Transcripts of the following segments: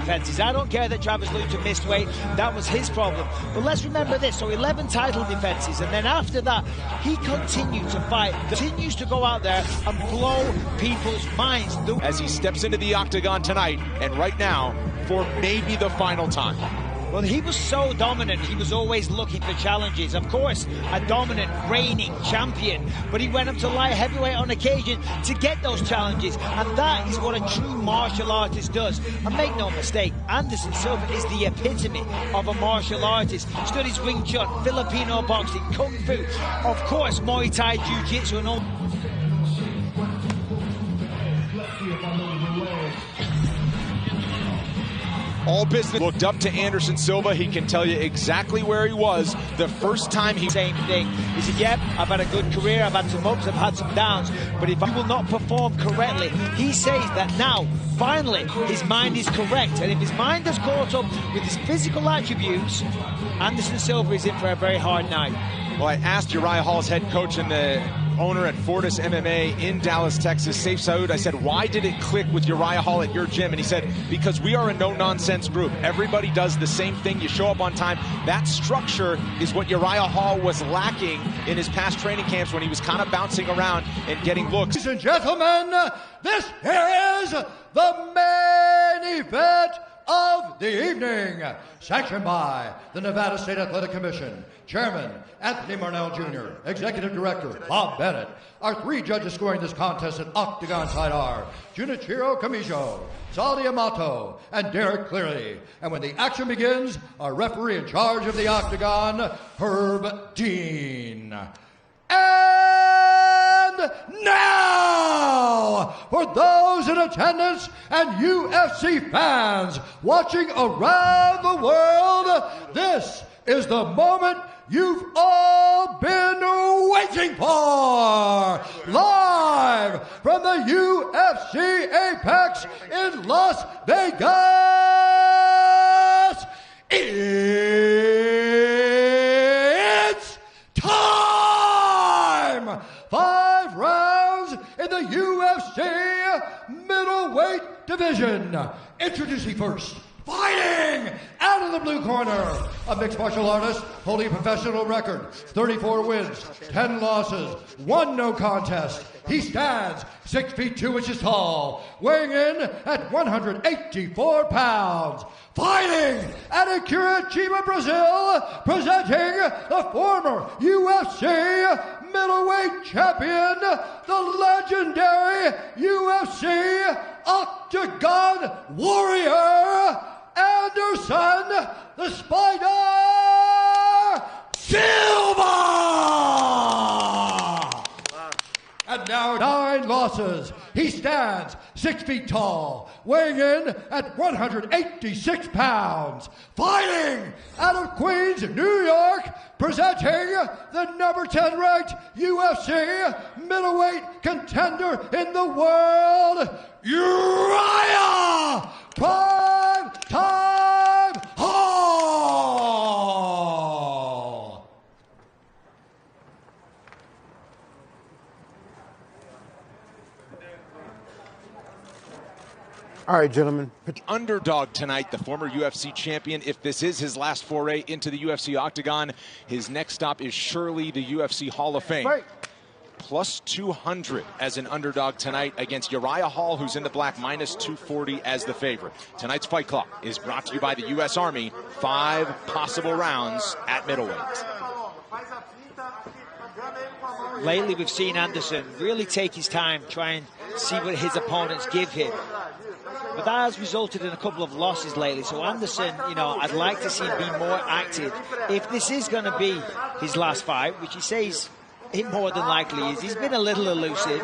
defenses. I don't care that Travis Lucha missed weight. That was his problem. But let's remember this. So 11 title defenses. And then after that, he continued to fight. Continues to go out there and blow people's minds. As he steps into the octagon tonight, and right now, for maybe the final time. Well, he was so dominant. He was always looking for challenges. Of course, a dominant, reigning champion. But he went up to light heavyweight on occasion to get those challenges. And that is what a true martial artist does. And make no mistake, Anderson Silva is the epitome of a martial artist. Studies Wing Chun, Filipino boxing, Kung Fu, of course, Muay Thai, Jiu-Jitsu and all. All business. Looked up to Anderson Silva. He can tell you exactly where he was the first time he... Same thing. He said, yep, I've had a good career, I've had some ups, I've had some downs, but if I will not perform correctly, he says that now, finally, his mind is correct. And if his mind has caught up with his physical attributes, Anderson Silva is in for a very hard night. Well, I asked Uriah Hall's head coach and the owner at Fortis MMA in Dallas, Texas, Saif Saud, I said, why did it click with Uriah Hall at your gym? And he said, because we are a no-nonsense group. Everybody does the same thing. You show up on time. That structure is what Uriah Hall was lacking in his past training camps when he was kind of bouncing around and getting looks. Ladies and gentlemen, this is the main event of the evening, sanctioned by the Nevada State Athletic Commission, Chairman Anthony Marnell Jr., Executive Director Bob Bennett. Our three judges scoring this contest at octagon side are Junichiro Kamijo, Sal Amato, and Derek Cleary. And when the action begins, our referee in charge of the octagon, Herb Dean. And now, for those in attendance and UFC fans watching around the world, this is the moment you've all been waiting for. Live from the UFC Apex in Las Vegas, it's time! 5 rounds in the UFC middleweight division. Introducing first, fighting out of the blue corner, a mixed martial artist holding a professional record, 34 wins, 10 losses, 1 no contest. He stands 6 feet 2 inches tall, weighing in at 184 pounds. Fighting out of Curitiba, Brazil, presenting the former UFC middleweight champion, the legendary UFC Octagon Warrior, Anderson the Spider Silva! And now 9 losses. He stands 6 feet tall, weighing in at 186 pounds. Fighting out of Queens, New York, presenting the number 10 ranked UFC middleweight contender in the world, Uriah Prime Time Hall! All right, gentlemen. Underdog tonight, the former UFC champion. If this is his last foray into the UFC octagon, his next stop is surely the UFC Hall of Fame. Right. Plus 200 as an underdog tonight against Uriah Hall, who's in the black, minus 240 as the favorite. Tonight's Fight Club is brought to you by the U.S. Army. 5 possible rounds at middleweight. Lately, we've seen Anderson really take his time, try and see what his opponents give him. But that has resulted in a couple of losses lately. So Anderson, you know, I'd like to see him be more active. If this is going to be his last fight, which he says it more than likely is, he's been a little elusive.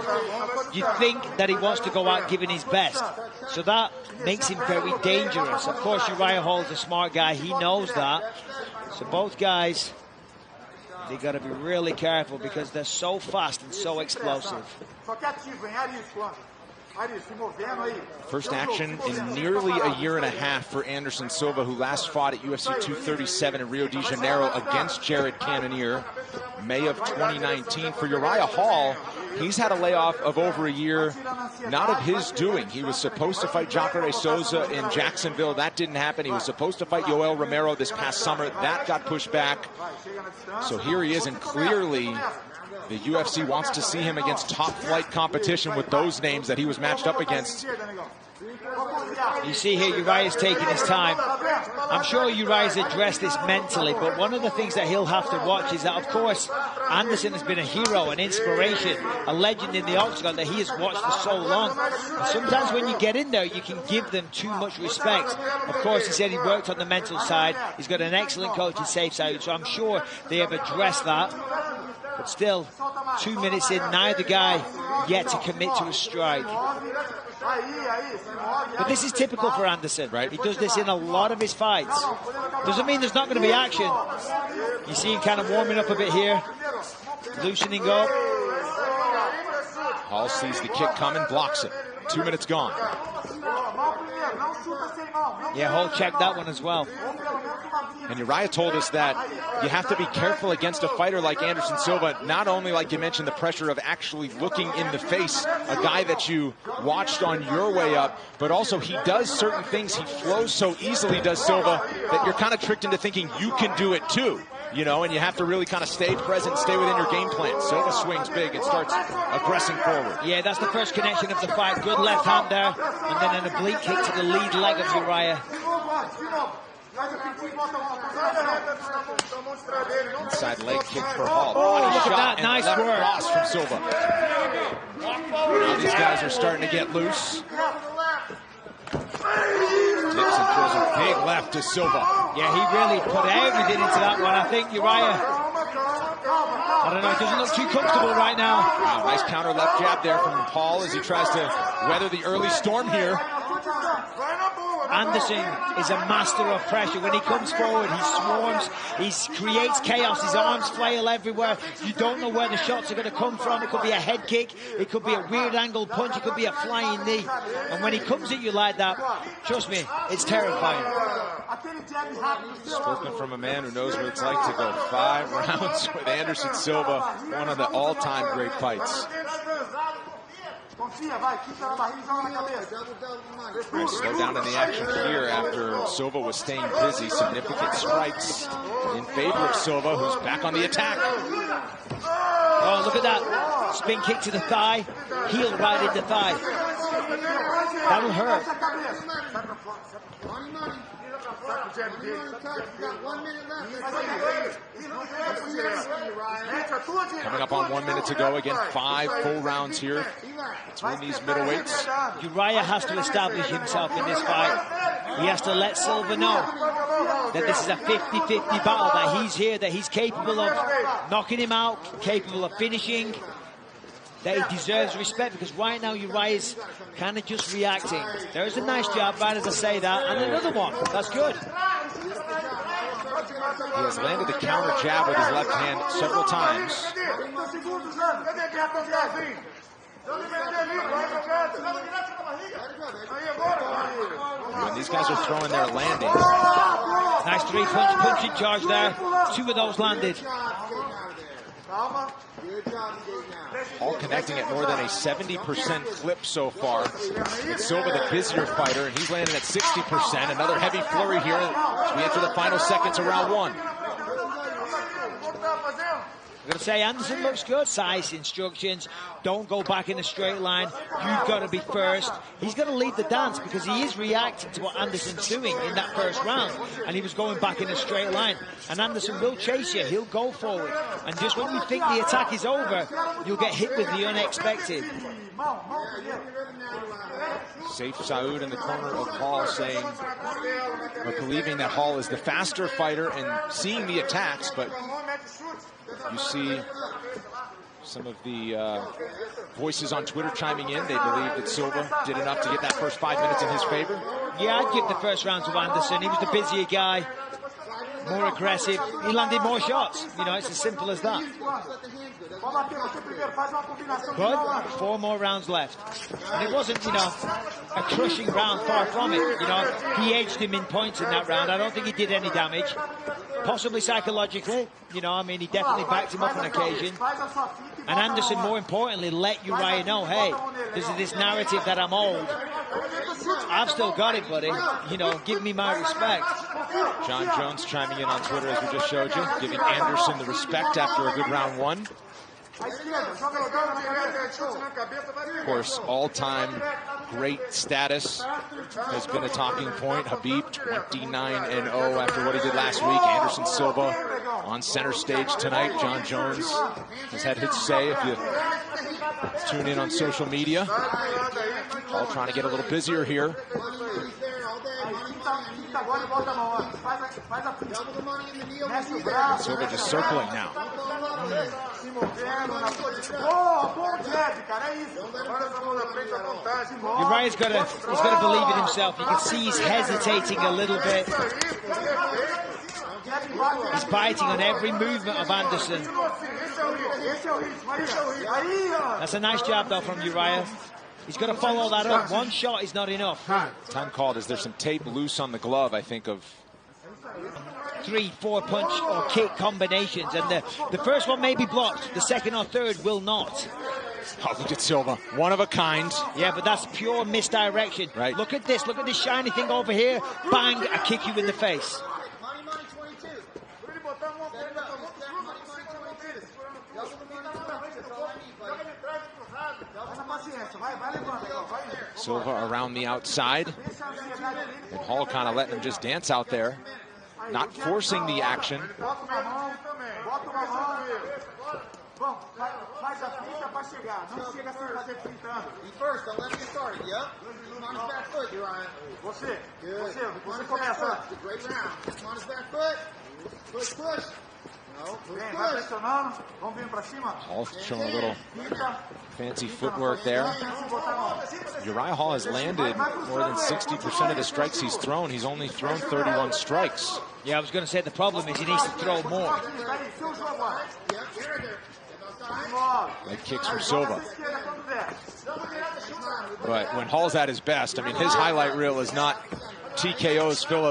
You'd think that he wants to go out giving his best. So that makes him very dangerous. Of course, Uriah Hall's a smart guy. He knows that. So both guys, they got to be really careful because they're so fast and so explosive. First action in nearly a year and a half for Anderson Silva, who last fought at UFC 237 in Rio de Janeiro against Jared Cannonier, May of 2019. For Uriah Hall, he's had a layoff of over a year, not of his doing. He was supposed to fight Jacare Souza in Jacksonville. That didn't happen. He was supposed to fight Yoel Romero this past summer. That got pushed back. So here he is, and clearly the UFC wants to see him against top-flight competition with those names that he was matched up against. You see here, Uriah's taking his time. I'm sure Uriah's addressed this mentally, but one of the things that he'll have to watch is that, of course, Anderson has been a hero, an inspiration, a legend in the octagon that he has watched for so long. And sometimes when you get in there, you can give them too much respect. Of course, he said he worked on the mental side. He's got an excellent coach in Safe Side, so I'm sure they have addressed that. But still, 2 minutes in, neither guy yet to commit to a strike. But this is typical for Anderson. Right. He does this in a lot of his fights. Doesn't mean there's not going to be action. You see him kind of warming up a bit here, loosening up. Hall sees the kick coming, blocks it. 2 minutes gone. Yeah, Hall checked that one as well. And Uriah told us that you have to be careful against a fighter like Anderson Silva, not only, like you mentioned, the pressure of actually looking in the face, a guy that you watched on your way up, but also he does certain things. He flows so easily, does Silva, that you're kind of tricked into thinking you can do it too. You know, and you have to really kind of stay present, stay within your game plan. Silva swings big and starts aggressing forward. Yeah, that's the first connection of the fight. Good left hand there, and then an oblique kick to the lead leg of Uriah. Inside leg kick for Hall. Oh, look at that, and nice left work. cross from Silva. Now these guys are starting to get loose. Dixon throws a big left to Silva. Yeah, he really put everything into that one. I think Uriah, I don't know, it doesn't look too comfortable right now. Wow, nice counter left jab there from Hall as he tries to weather the early storm here. Anderson is a master of pressure. When he comes forward, he swarms, he creates chaos, his arms flail everywhere. You don't know where the shots are going to come from. It could be a head kick, it could be a weird angle punch, it could be a flying knee. And when he comes at you like that, trust me, it's terrifying. Spoken from a man who knows what it's like to go 5 rounds with Anderson Silva, one of the all-time great fights. Slow down in the action here after Silva was staying busy. Significant strikes in favor of Silva, who's back on the attack. Oh, look at that. Spin kick to the thigh. Heel right in the thigh. That'll hurt. Coming up on 1 minute to go. Again, 5 full rounds here between these middleweights. Uriah has to establish himself in this fight. He has to let Silva know that this is a 50-50 battle, that he's here, that he's capable of knocking him out, capable of finishing, that he deserves respect, because right now Uriah's kind of just reacting. There's a nice jab, right as I say that, and another one. That's good. He has landed the counter jab with his left hand several times. When these guys are throwing their landings. Nice punching charge there. 2 of those landed. All connecting at more than a 70% clip so far. It's Silva, the busier fighter, and he's landing at 60%. Another heavy flurry here as we enter the final seconds of round 1. I'm going to say Anderson looks good. Size instructions. Don't go back in a straight line. You've got to be first. He's going to lead the dance because he is reacting to what Anderson's doing in that first round. And he was going back in a straight line. And Anderson will chase you. He'll go forward. And just when you think the attack is over, you'll get hit with the unexpected. Safe Saud in the corner of Hall saying, or believing that Hall is the faster fighter and seeing the attacks, but you see some of the voices on Twitter chiming in. They believe that Silva did enough to get that first 5 minutes in his favor. Yeah, I'd give the first round to Anderson. He was the busier guy, more aggressive. He landed more shots. You know, it's as simple as that. But 4 more rounds left. And it wasn't, you know, a crushing round, far from it. You know, he edged him in points in that round. I don't think he did any damage. Possibly psychologically. You know, I mean, he definitely backed him up on occasion. And Anderson, more importantly, let Uriah know, hey, there's this narrative that I'm old. I've still got it, buddy. You know, give me my respect. John Jones chiming in on Twitter, as we just showed you, giving Anderson the respect after a good round 1. Of course, all-time great status has been a talking point. Habib 29-0 after what he did last week. Anderson Silva on center stage tonight. John Jones has had his say if you tune in on social media. All trying to get a little busier here. Silva just circling now. Uriah's got to believe in himself. You can see he's hesitating a little bit. He's biting on every movement of Anderson. That's a nice jab, though, from Uriah. He's got to follow that up. One shot is not enough. Time called. Is there some tape loose on the glove, I think, of 3, 4 punch or kick combinations, and the first one may be blocked, the second or third will not. Oh, look at Silva, one of a kind. Yeah, but that's pure misdirection. Right. Look at this shiny thing over here. Bang, I kick you in the face. Silva around the outside, and Hall kind of letting him just dance out there, not forcing the action. First, don't let him get started. Yep. Come on his back foot, Uriah. Good. Great round. Come on his back foot. Push, push. Hall showing a little fancy footwork there. Uriah Hall has landed more than 60% of the strikes he's thrown. He's only thrown 31 strikes. Yeah, I was going to say the problem is he needs to throw more. Leg kicks from Silva. But when Hall's at his best, I mean, his highlight reel is not TKOs full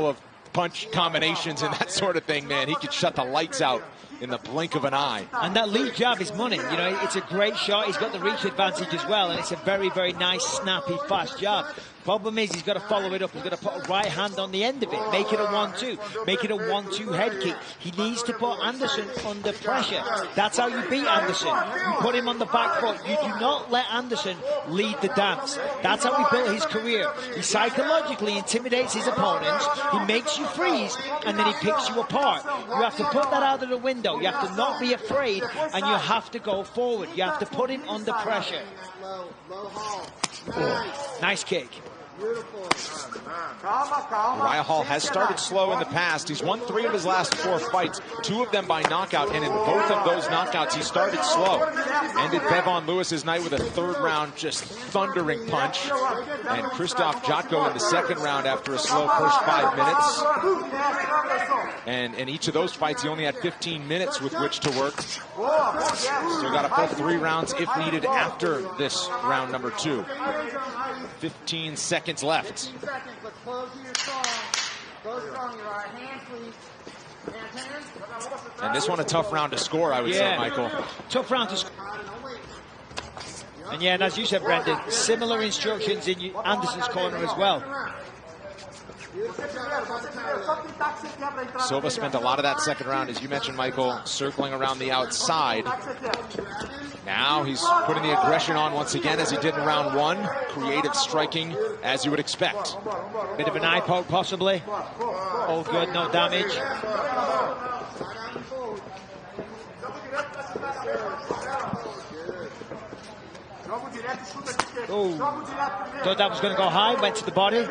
of punch combinations and that sort of thing, man. He could shut the lights out in the blink of an eye. And that lead jab is money. You know, it's a great shot. He's got the reach advantage as well, and it's a very, very nice, snappy, fast jab. Problem is, he's got to follow it up. He's got to put a right hand on the end of it. Make it a 1-2. Make it a 1-2 head kick. He needs to put Anderson under pressure. That's how you beat Anderson. You put him on the back foot. You do not let Anderson lead the dance. That's how he built his career. He psychologically intimidates his opponents. He makes you freeze, and then he picks you apart. You have to put that out of the window. You have to not be afraid, and you have to go forward. You have to put him under pressure. Nice kick. Uriah Hall has started slow in the past. He's won 3 of his last 4 fights, 2 of them by knockout, and in both of those knockouts, he started slow. Ended Bevon Lewis's night with a 3rd round just thundering punch, and Krzysztof Jotko in the 2nd round after a slow first 5 minutes. And in each of those fights, he only had 15 minutes with which to work. Still got a full 3 rounds if needed after this round number 2. 15 seconds left. And this one a tough round to score, I would say, Michael. Tough round to score. And yeah, and as you said, Brendan, similar instructions in Anderson's corner as well. Silva spent a lot of that 2nd round, as you mentioned, Michael, circling around the outside. Now he's putting the aggression on once again, as he did in round 1. Creative striking, as you would expect. Bit of an eye poke, possibly. All good, no damage. Oh, thought that was going to go high, went to the body.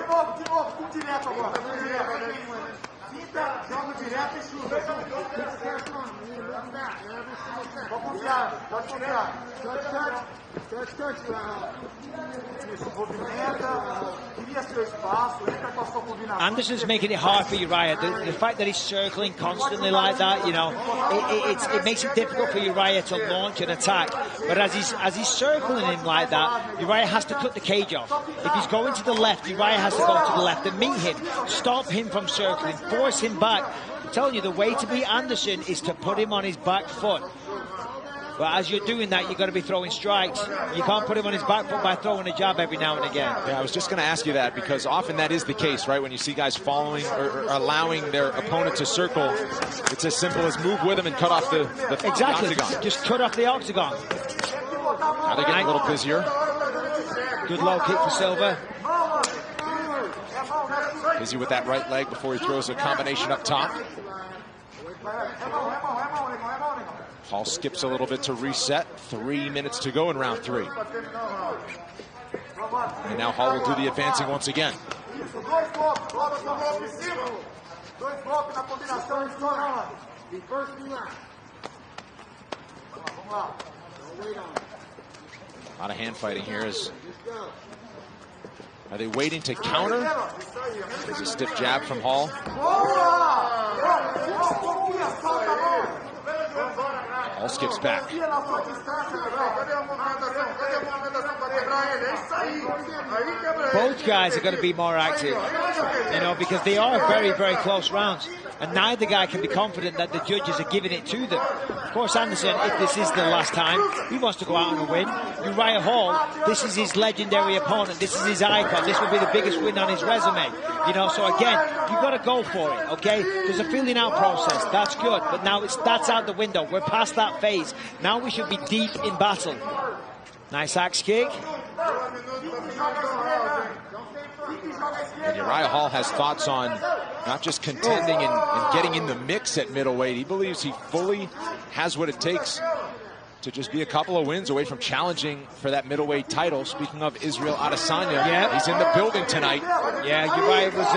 Anderson's making it hard for Uriah. The fact that he's circling constantly like that, you know, it makes it difficult for Uriah to launch an attack. But as he's circling him like that, Uriah has to cut the cage off. If he's going to the left, Uriah has to go to the left and meet him, stop him from circling, force him back. I'm telling you, the way to beat Anderson is to put him on his back foot. But as you're doing that, you've got to be throwing strikes. You can't put him on his back foot by throwing a jab every now and again. Yeah, I was just going to ask you that, because often that is the case, right? When you see guys following or allowing their opponent to circle, it's as simple as move with them and cut off the octagon. Just cut off the octagon. Now they're getting a little busier. Good low kick for Silva. Busy with that right leg before he throws a combination up top. Hall skips a little bit to reset. 3 minutes to go in round 3. And now Hall will do the advancing once again. A lot of hand fighting here. Are they waiting to counter? There's a stiff jab from Hall. Hall skips back. Both guys are going to be more active, you know, because they are very, very close rounds. And neither guy can be confident that the judges are giving it to them. Of course, Anderson, if this is the last time, he wants to go out and win. Uriah Hall, this is his legendary opponent. This is his icon. This will be the biggest win on his resume. You know, so again, you've got to go for it, okay? There's a feeling out process. That's good. But now that's out the window. We're past that phase. Now we should be deep in battle. Nice axe kick. And Uriah Hall has thoughts on not just contending and getting in the mix at middleweight. He believes he fully has what it takes to just be a couple of wins away from challenging for that middleweight title. Speaking of Israel Adesanya, he's in the building tonight. Yeah, Uriah was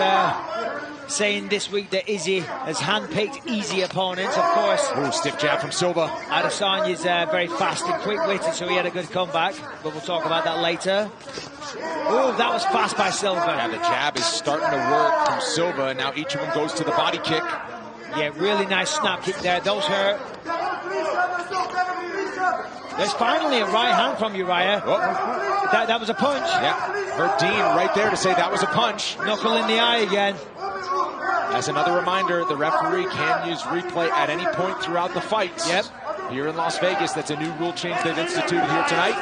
saying this week that Izzy has handpicked easy opponents, of course. Ooh, stiff jab from Silva. Adesanya's very fast and quick-witted, so he had a good comeback, but we'll talk about that later. Oh, that was fast by Silva. Yeah, the jab is starting to work from Silva, and now each of them goes to the body kick. Yeah, really nice snap kick there. Those hurt. There's finally a right hand from Uriah. Oh. That was a punch. Yeah, heard Dean right there to say that was a punch. Knuckle in the eye again. As another reminder, the referee can use replay at any point throughout the fights. Yep. Here in Las Vegas, that's a new rule change they've instituted here tonight.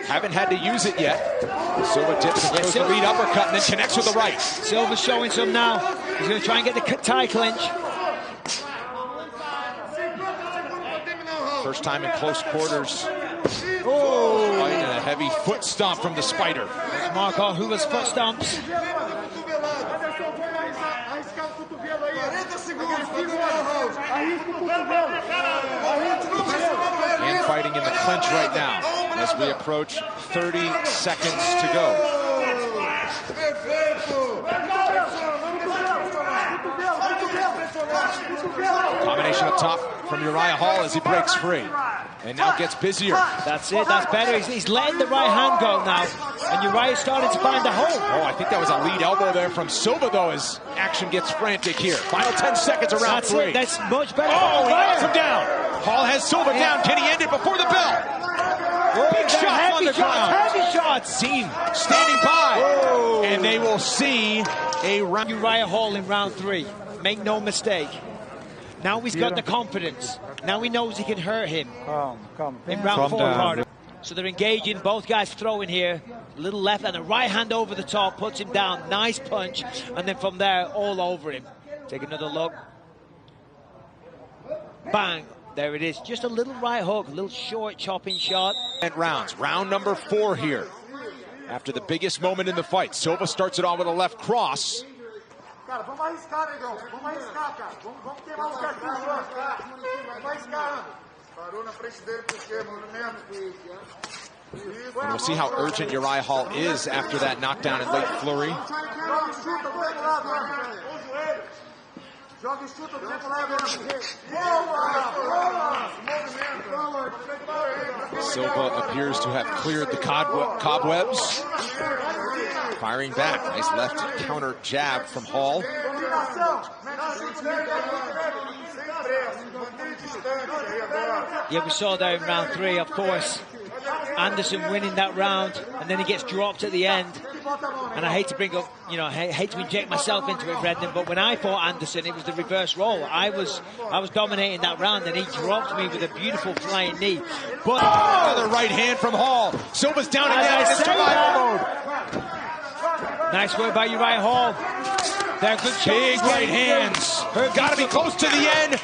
Haven't had to use it yet. Silva dips and throws the lead uppercut and then connects with the right. Silva's showing some now. He's going to try and get the tie clinch. First time in close quarters. Oh! And a heavy foot stomp from the Spider. There's Marco Huva's foot stomps. And fighting in the clinch right now as we approach 30 seconds to go. Combination up top from Uriah Hall as he breaks free. And now gets busier. That's it, that's better. He's letting the right hand go now. And Uriah's starting to find the hole. Oh, I think that was a lead elbow there from Silva, though, as action gets frantic here. Final 10 seconds of round 3. That's much better. Oh, he knocks him down. Hall has Silva down. Can he end it before the bell? Big shot on the ground. Heavy shots. Team standing by. Oh. And they will see a round. Uriah Hall in round 3. Make no mistake. Now he's got the confidence. Now he knows he can hurt him. In round 4 harder. So they're engaging, both guys throwing here. A little left and a right hand over the top, puts him down. Nice punch. And then from there, all over him. Take another look. Bang. There it is. Just a little right hook, a little short chopping shot. And rounds. Round number 4 here. After the biggest moment in the fight. Silva starts it on with a left cross. Cara, vamos arriscar, negão. Vamos arriscar, cara. Vamos queimar os cartuchos. Vamos arriscar. Parou na frente dele por quê? Movimento. And we'll see how urgent Uriah Hall is after that knockdown in late flurry. Joga e chuta, o tempo leva. Boa! Silva appears to have cleared the cobwebs. Firing back. Nice left counter jab from Hall. Yeah, we saw that in round 3, of course. Anderson winning that round, and then he gets dropped at the end. And I hate to bring up, you know, I hate to inject myself into it, Brendan, but when I fought Anderson, it was the reverse role. I was dominating that round, and he dropped me with a beautiful flying knee. But another right hand from Hall. Silva's down again in survival mode. Nice work by Uriah Hall. They're good big right hands. Got to be close to the end.